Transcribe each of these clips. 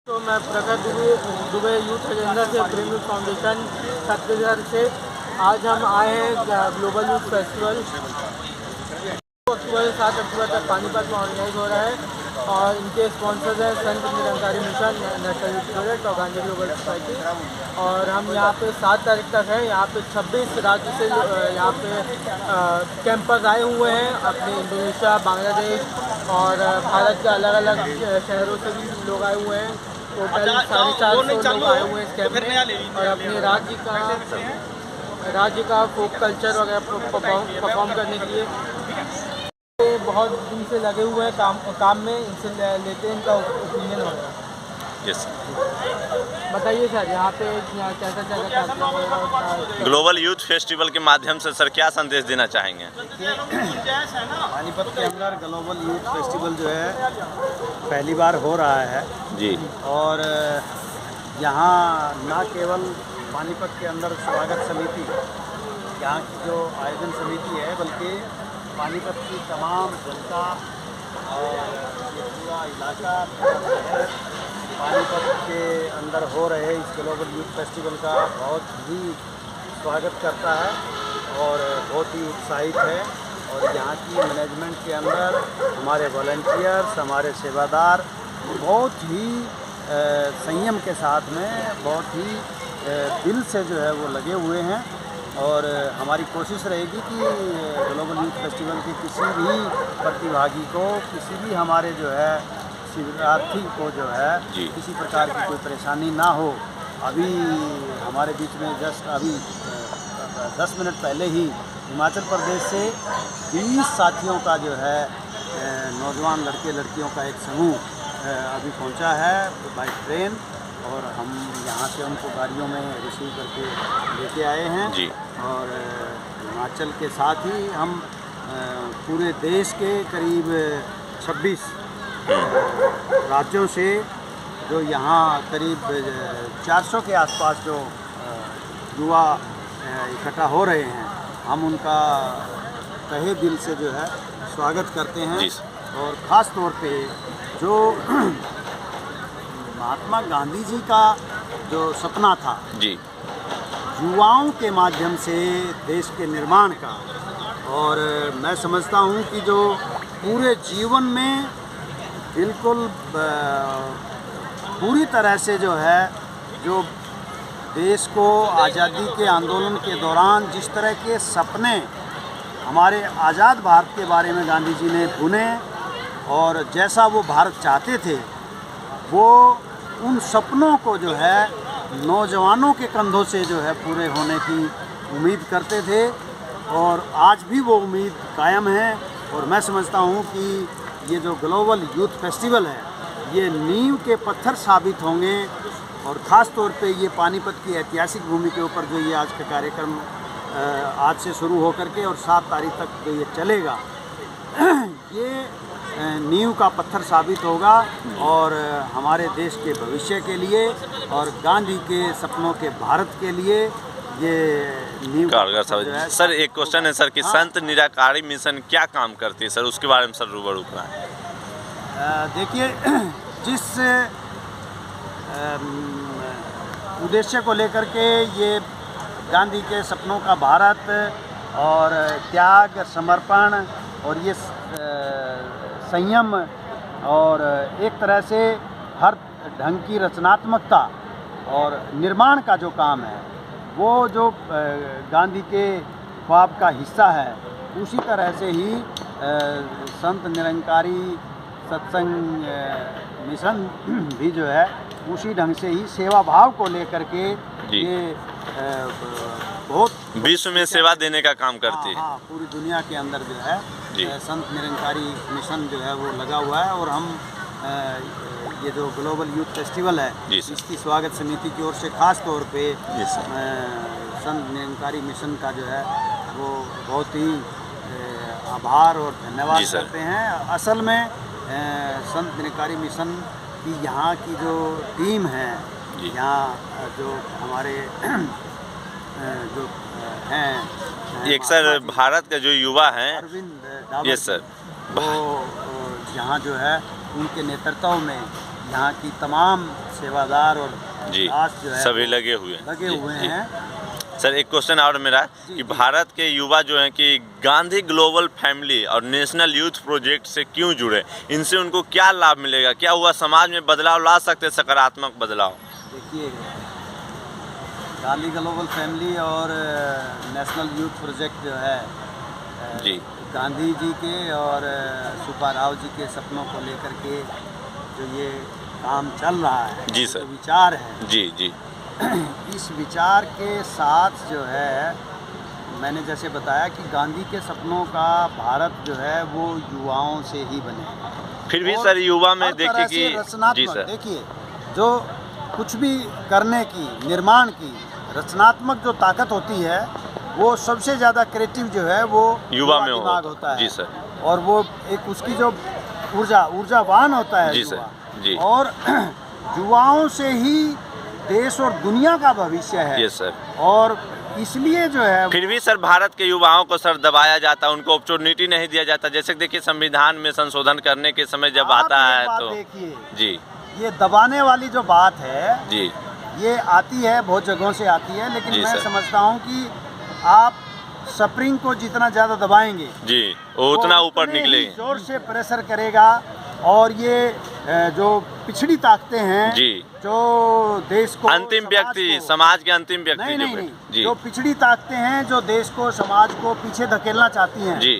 तो मैं प्रखर दुबे यूथ एजेंडा से प्रेम यूथ फाउंडेशन छत्तीसगढ़ से आज हम आए हैं ग्लोबल यूथ फेस्टिवल। 7 अक्टूबर तक पानीपत में ऑर्गेनाइज हो रहा है और इनके स्पॉन्सर्स हैं Sant Nirankari mission, national youth project और गांधी ग्लोबल सोसाइटी। और हम यहाँ पे 7 तारीख तक है। यहाँ पे 26 राज्य से यहाँ पे कैंपर्स आए हुए हैं, अपने इंडोनेशिया, बांग्लादेश और भारत के अलग अलग शहरों से भी लोग आए हुए हैं। टोटल 450 लोग आए हुए हैं इस कैंप में और अपने राज्य का फोक कल्चर वगैरह परफॉर्म करने के लिए बहुत दिन से लगे हुए हैं काम में। इनसे लेते हैं इनका ओपिनियन वगैरह। यस बताइए सर, यहाँ पे कैसा कार्यक्रम ग्लोबल यूथ फेस्टिवल के माध्यम से सर क्या संदेश देना चाहेंगे? पानीपत के अंदर ग्लोबल यूथ फेस्टिवल जो है पहली बार हो रहा है जी। और यहाँ न केवल पानीपत के अंदर स्वागत समिति, यहाँ की जो आयोजन समिति है, बल्कि पानीपत की तमाम जनता और ये पूरा इलाका पानीपत के अंदर हो रहे इस ग्लोबल यूथ फेस्टिवल का बहुत ही स्वागत करता है और बहुत ही उत्साहित है। और यहाँ की मैनेजमेंट के अंदर हमारे वॉलंटियर्स, हमारे सेवादार बहुत ही संयम के साथ में बहुत ही दिल से जो है वो लगे हुए हैं। और हमारी कोशिश रहेगी कि ग्लोबल यूथ फेस्टिवल के किसी भी प्रतिभागी को, किसी भी हमारे जो है शिविरार्थी को जो है किसी प्रकार की कोई परेशानी ना हो। अभी हमारे बीच में जस्ट अभी 10 मिनट पहले ही हिमाचल प्रदेश से 20 साथियों का जो है नौजवान लड़के लड़कियों का एक समूह अभी पहुंचा है बाय ट्रेन और हम यहाँ से उनको गाड़ियों में रिसीव करके लेके आए हैं जी। और हिमाचल के साथ ही हम पूरे देश के करीब 26 राज्यों से जो यहाँ करीब 400 के आसपास जो युवा इकट्ठा हो रहे हैं, हम उनका तहे दिल से जो है स्वागत करते हैं। और ख़ास तौर पे जो महात्मा गांधी जी का जो सपना था जी, युवाओं के माध्यम से देश के निर्माण का, और मैं समझता हूँ कि जो पूरे जीवन में बिल्कुल पूरी तरह से जो है जो देश को आज़ादी के आंदोलन के दौरान जिस तरह के सपने हमारे आज़ाद भारत के बारे में गांधी जी ने बुने और जैसा वो भारत चाहते थे, वो उन सपनों को जो है नौजवानों के कंधों से जो है पूरे होने की उम्मीद करते थे और आज भी वो उम्मीद कायम है। और मैं समझता हूँ कि ये जो ग्लोबल यूथ फेस्टिवल है, ये नींव के पत्थर साबित होंगे। और ख़ास तौर पे ये पानीपत की ऐतिहासिक भूमि के ऊपर जो ये आज का कार्यक्रम आज से शुरू होकर के और 7 तारीख तक जो ये चलेगा, ये नींव का पत्थर साबित होगा और हमारे देश के भविष्य के लिए और गांधी के सपनों के भारत के लिए ये नींव कारगर साबित है। सर एक क्वेश्चन है सर कि संत निराकारी मिशन क्या काम करती है सर, उसके बारे में सर रूबरू कराएं। देखिए, जिस उद्देश्य को लेकर के ये गांधी के सपनों का भारत और त्याग, समर्पण और ये संयम और एक तरह से हर ढंग की रचनात्मकता और निर्माण का जो काम है, वो जो गांधी के ख्वाब का हिस्सा है, उसी तरह से ही संत निरंकारी सत्संग मिशन भी जो है उसी ढंग से ही सेवा भाव को लेकर के ये बहुत विश्व में सेवा देने का काम करती है। हाँ, पूरी दुनिया के अंदर जो है संत निरंकारी मिशन जो है वो लगा हुआ है। और हम ये जो ग्लोबल यूथ फेस्टिवल है, इसकी स्वागत समिति की ओर से खास तौर पे संत निरंकारी मिशन का जो है वो बहुत ही आभार और धन्यवाद करते हैं। असल में संत निरंकारी मिशन की यहाँ की जो टीम है, यहाँ जो हमारे जो हैं एक सर भारत का जो युवा हैं अरविंद, यस सर, वो यहाँ जो है उनके नेतृत्व में यहाँ की तमाम सेवादार और जी दास जो है सभी लगे हुए हैं। लगे जी, हुए जी। हैं। सर एक क्वेश्चन और मेरा कि भारत के युवा जो हैं कि गांधी ग्लोबल फैमिली और नेशनल यूथ प्रोजेक्ट से क्यों जुड़े, इनसे उनको क्या लाभ मिलेगा, क्या हुआ समाज में बदलाव ला सकते हैं, सकारात्मक बदलाव? देखिए, गांधी ग्लोबल फैमिली और नेशनल यूथ प्रोजेक्ट जो है जी गांधी जी के और सुब्बाराव जी के सपनों को लेकर के जो ये काम चल रहा है, जी सर। जो विचार है, जी जी इस विचार के साथ जो है मैंने जैसे बताया कि गांधी के सपनों का भारत जो है वो युवाओं से ही बनेगा। फिर भी और सर युवा में हर देखिए तरह से कि जी रचनात्मक, सर देखिए जो कुछ भी करने की, निर्माण की रचनात्मक जो ताकत होती है वो सबसे ज़्यादा क्रिएटिव जो है वो युवा में दिमाग होता है। जी सर। और वो एक उसकी जो ऊर्जावान होता है जी युवा। सर। जी और युवाओं से ही देश और दुनिया का भविष्य है। Yes sir. और इसलिए जो है फिर भी सर भारत के युवाओं को सर दबाया जाता, उनको अपॉर्चुनिटी नहीं दिया जाता। जैसे देखिए संविधान में संशोधन करने के समय जब आप आता एक है बात तो देखिए, जी ये दबाने वाली जो बात है जी ये आती है, बहुत जगहों से आती है, लेकिन जी मैं सर। समझता हूँ कि आप स्प्रिंग को जितना ज़्यादा दबाएंगे जी वो उतना ऊपर उतने ही निकलेंगे। जोर से प्रेशर करेगा। और ये जो पिछड़ी ताकतें हैं, जी जो देश को, अंतिम समाज व्यक्ति, को- समाज के अंतिम व्यक्ति नहीं जो नहीं नहीं, जी जो पिछड़ी ताकतें हैं, जो देश को, समाज को पीछे धकेलना चाहती हैं, जी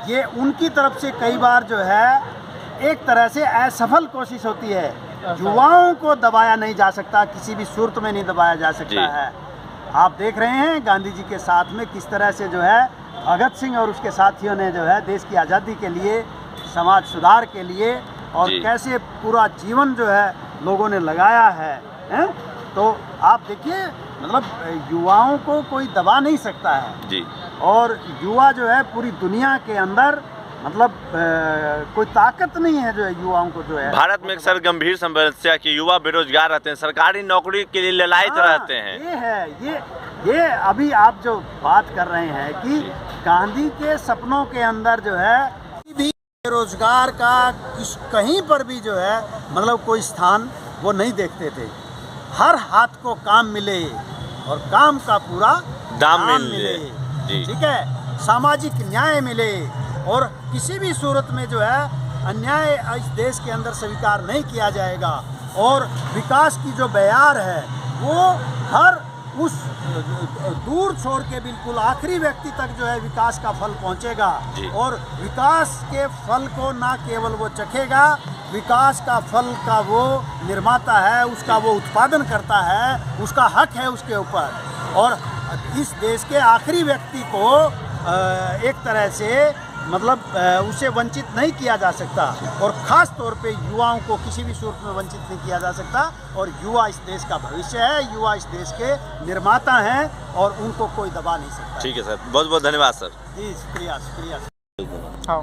ये उनकी तरफ से कई बार जो है एक तरह से असफल कोशिश होती है। युवाओं को दबाया नहीं जा सकता, किसी भी सूरत में नहीं दबाया जा सकता जी। है। आप देख रहे हैं गांधी जी के साथ में किस तरह से जो है भगत सिंह और उसके साथियों ने जो है देश की आज़ादी के लिए, समाज सुधार के लिए और जी। कैसे पूरा जीवन जो है लोगों ने लगाया है, हैं? तो आप देखिए, मतलब युवाओं को कोई दबा नहीं सकता है। जी और युवा जो है पूरी दुनिया के अंदर, मतलब कोई ताकत नहीं है जो है युवाओं को जो है। भारत में एक सर गंभीर समस्या कि युवा बेरोजगार रहते हैं, सरकारी नौकरी के लिए ललायत रहते हैं। ये है, ये अभी आप जो बात कर रहे हैं कि गांधी के सपनों के अंदर जो है भी बेरोजगार का कहीं पर भी जो है मतलब कोई स्थान वो नहीं देखते थे। हर हाथ को काम मिले और काम का पूरा दाम मिले। जी ठीक है, सामाजिक न्याय मिले और किसी भी सूरत में जो है अन्याय इस देश के अंदर स्वीकार नहीं किया जाएगा। और विकास की जो बयार है वो हर उस दूर छोड़ के बिल्कुल आखिरी व्यक्ति तक जो है विकास का फल पहुंचेगा। जी। और विकास के फल को ना केवल वो चखेगा, विकास का फल का वो निर्माता है, उसका वो उत्पादन करता है, उसका हक है उसके ऊपर। और इस देश के आखिरी व्यक्ति को एक तरह से मतलब उसे वंचित नहीं किया जा सकता। और ख़ास तौर पे युवाओं को किसी भी सूरत में वंचित नहीं किया जा सकता। और युवा इस देश का भविष्य है, युवा इस देश के निर्माता हैं और उनको कोई दबा नहीं सकता। ठीक है सर, बहुत बहुत धन्यवाद सर। जी शुक्रिया शुक्रिया। हाँ